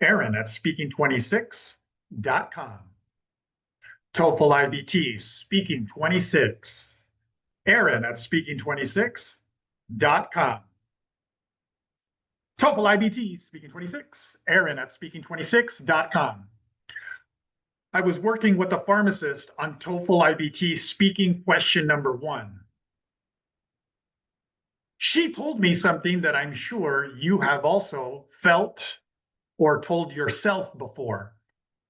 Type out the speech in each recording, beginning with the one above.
Aaron at speaking26.com. TOEFL IBT Speaking 26. Aaron at speaking26.com. TOEFL IBT Speaking 26. Aaron at speaking26.com. I was working with a pharmacist on TOEFL IBT speaking question number 1. She told me something that I'm sure you have also felt or told yourself before.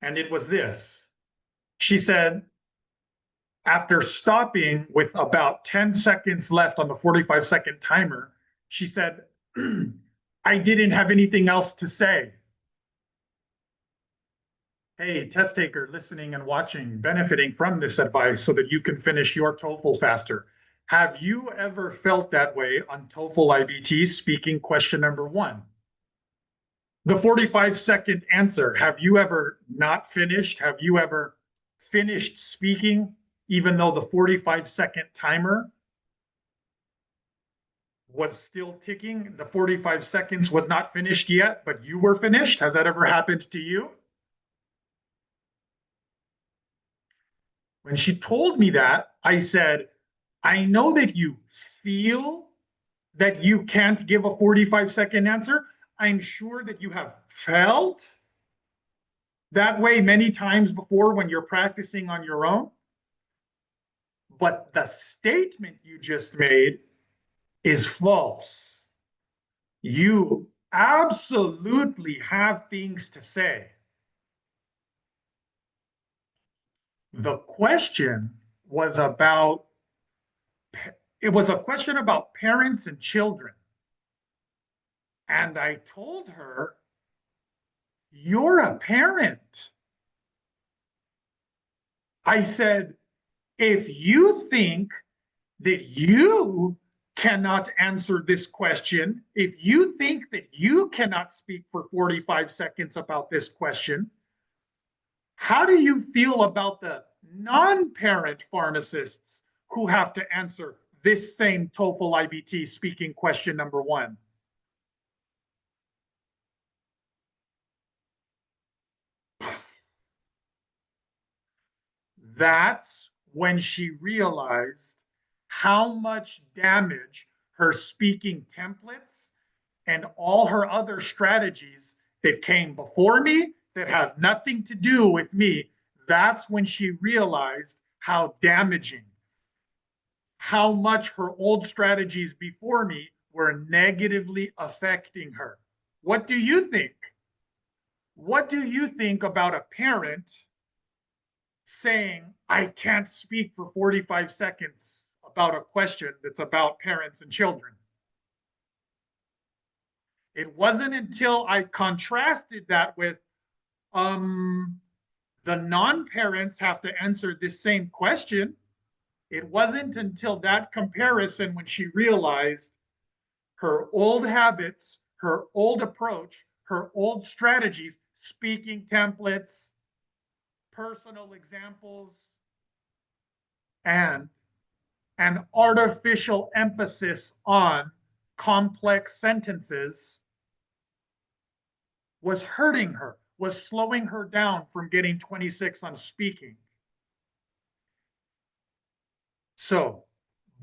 And it was this. She said, after stopping with about 10 seconds left on the 45-second timer, she said, I didn't have anything else to say. Hey, test taker, listening and watching, benefiting from this advice so that you can finish your TOEFL faster. Have you ever felt that way on TOEFL IBT speaking question number 1? The 45-second answer, have you ever not finished? Have you ever finished speaking even though the 45-second timer was still ticking? The 45 seconds was not finished yet, but you were finished. Has that ever happened to you? When she told me that, I said, I know that you feel that you can't give a 45-second answer. I'm sure that you have felt that way many times before when you're practicing on your own. But the statement you just made is false. You absolutely have things to say. The question was about, it was a question about parents and children. And I told her, you're a parent. I said, if you think that you cannot answer this question, if you think that you cannot speak for 45 seconds about this question, how do you feel about the non-parent pharmacists who have to answer this same TOEFL IBT speaking question number 1? That's when she realized how much damage her speaking templates and all her other strategies that came before me that have nothing to do with me. That's when she realized how damaging, how much her old strategies before me were negatively affecting her. What do you think? What do you think about a parent saying, I can't speak for 45 seconds about a question that's about parents and children? It wasn't until I contrasted that with the non-parents have to answer this same question. It wasn't until that comparison when she realized her old habits, her old approach, her old strategies, speaking templates, personal examples, and an artificial emphasis on complex sentences was hurting her, was slowing her down from getting 26 on speaking. So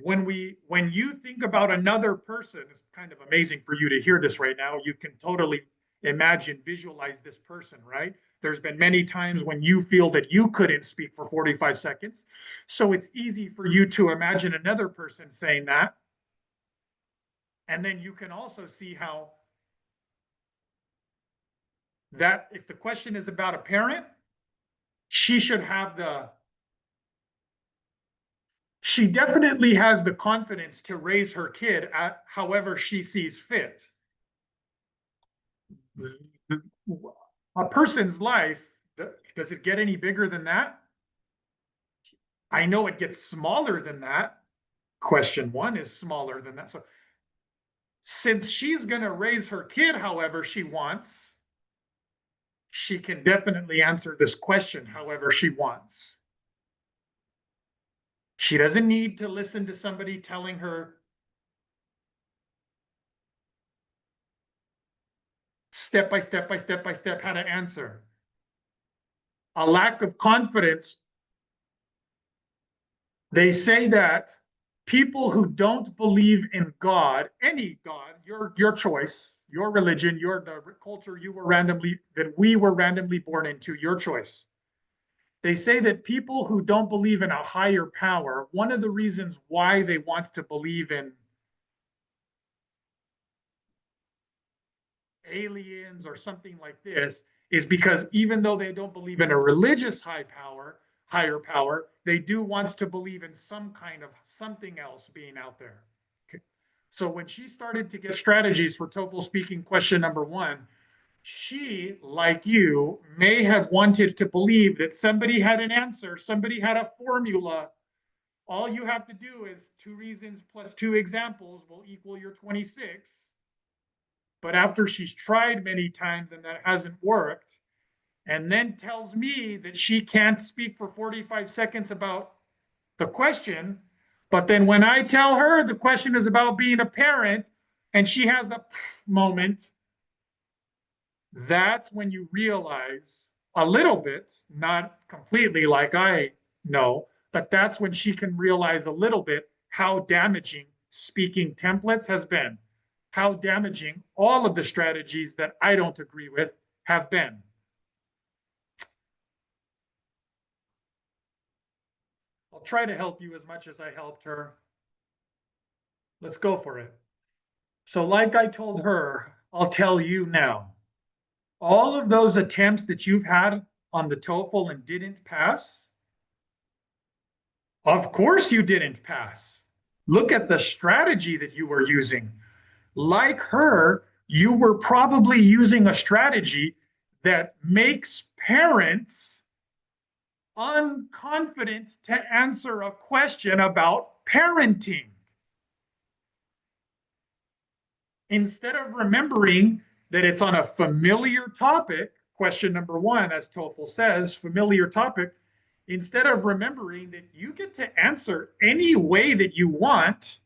when you think about another person, it's kind of amazing for you to hear this right now. You can totally imagine, visualize this person, right? There's been many times when you feel that you couldn't speak for 45 seconds. So it's easy for you to imagine another person saying that. And then you can also see how that if the question is about a parent, she should have she definitely has the confidence to raise her kid at however she sees fit. A person's life, does it get any bigger than that? I know it gets smaller than that. Question 1 is smaller than that. So since she's going to raise her kid however she wants, she can definitely answer this question however she wants. She doesn't need to listen to somebody telling her step by step by step by step how to answer. A lack of confidence. They say that people who don't believe in God, any God, your choice, your religion, the culture we were randomly born into, your choice. They say that people who don't believe in a higher power, one of the reasons why they want to believe in aliens or something like this is because even though they don't believe in a religious higher power, they do want to believe in some kind of something else being out there. Okay. So when she started to get strategies for TOEFL speaking question number one, she, like you, may have wanted to believe that somebody had an answer, somebody had a formula. All you have to do is 2 reasons plus 2 examples will equal your 26. But after she's tried many times and that hasn't worked, and then tells me that she can't speak for 45 seconds about the question, but then when I tell her the question is about being a parent and she has the moment, that's when you realize a little bit, not completely like I know, but that's when she can realize a little bit how damaging speaking templates has been, how damaging all of the strategies that I don't agree with have been. I'll try to help you as much as I helped her. Let's go for it. So, like I told her, I'll tell you now. All of those attempts that you've had on the TOEFL and didn't pass, of course you didn't pass. Look at the strategy that you were using. Like her, you were probably using a strategy that makes parents unconfident to answer a question about parenting. Instead of remembering that it's on a familiar topic, question number one, as TOEFL says, familiar topic, instead of remembering that you get to answer any way that you want,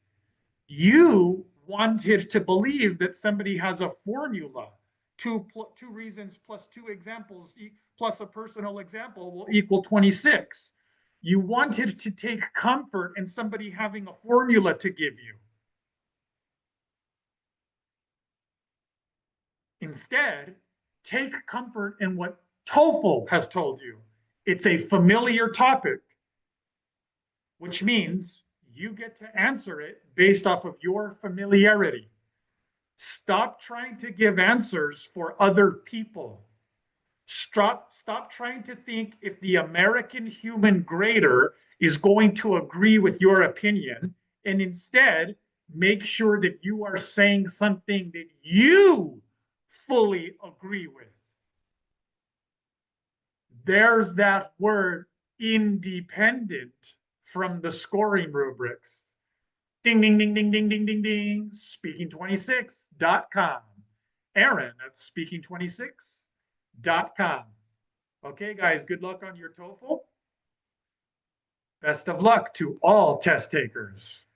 you wanted to believe that somebody has a formula. Two reasons plus 2 examples plus a personal example will equal 26. You wanted to take comfort in somebody having a formula to give you. Instead, take comfort in what TOEFL has told you. It's a familiar topic, which means you get to answer it based off of your familiarity. Stop trying to give answers for other people. Stop trying to think if the American human grader is going to agree with your opinion, and instead make sure that you are saying something that you fully agree with. There's that word independent from the scoring rubrics. Ding, ding, ding, ding, ding, ding, ding, ding. Speaking26.com. Aaron at speaking26.com. Okay, guys, good luck on your TOEFL. Best of luck to all test takers.